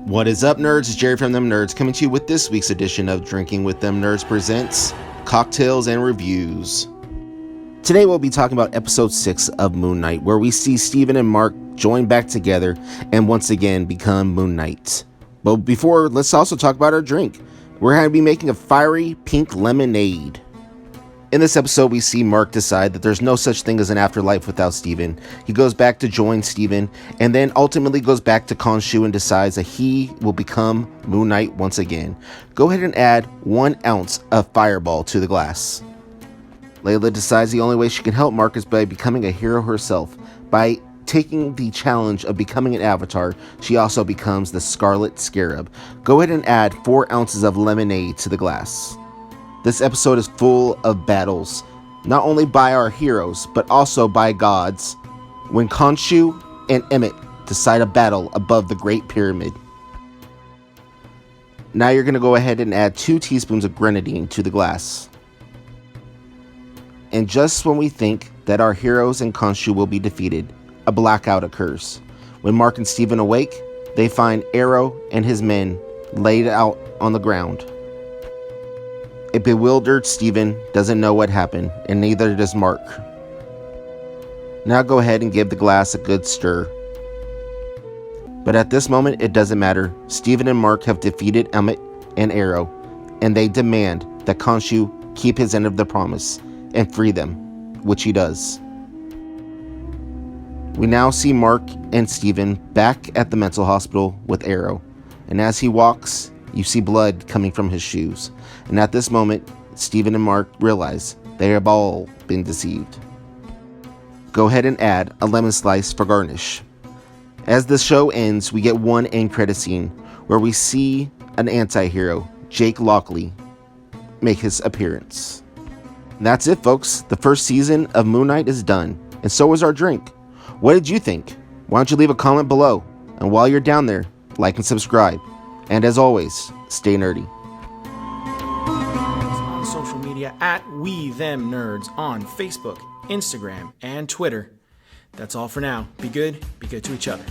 What is up, nerds? It's Jerry from Them Nerds coming to you with this week's edition of Drinking with Them Nerds presents Cocktails and Reviews. Today we'll be talking about episode 6 of MoonKnight, where we see Steven and Mark join back together and once again become MoonKnight. But before, let's also talk about our drink. We're going to be making a fiery pink lemonade. In this episode, we see Mark decide that there's no such thing as an afterlife without Steven. He goes back to join Steven, and then ultimately goes back to Khonshu and decides that he will become MoonKnight once again. Go ahead and add 1 ounce of Fireball to the glass. Layla decides the only way she can help Mark is by becoming a hero herself. By taking the challenge of becoming an avatar, she also becomes the Scarlet Scarab. Go ahead and add 4 ounces of lemonade to the glass. This episode is full of battles, not only by our heroes, but also by gods, when Khonshu and Emmett decide a battle above the Great Pyramid. Now you're going to go ahead and add 2 teaspoons of grenadine to the glass. And just when we think that our heroes and Khonshu will be defeated, a blackout occurs. When Mark and Steven awake, they find Arrow and his men laid out on the ground. A bewildered Steven doesn't know what happened, and neither does Mark. Now go ahead and give the glass a good stir. But at this moment, it doesn't matter. Steven and Mark have defeated Emmett and Arrow, and they demand that Khonshu keep his end of the promise and free them, which he does. We now see Mark and Steven back at the mental hospital with Arrow, and as he walks, you see blood coming from his shoes. And at this moment, Steven and Mark realize they have all been deceived. Go ahead and add a lemon slice for garnish. As the show ends, we get one end credit scene where we see an anti-hero, Jake Lockley, make his appearance. And that's it, folks. The first season of MoonKnight is done, and so is our drink. What did you think? Why don't you leave a comment below? And while you're down there, like and subscribe. And as always, stay nerdy. On social media at We Them Nerds on Facebook, Instagram, and Twitter. That's all for now. Be good to each other.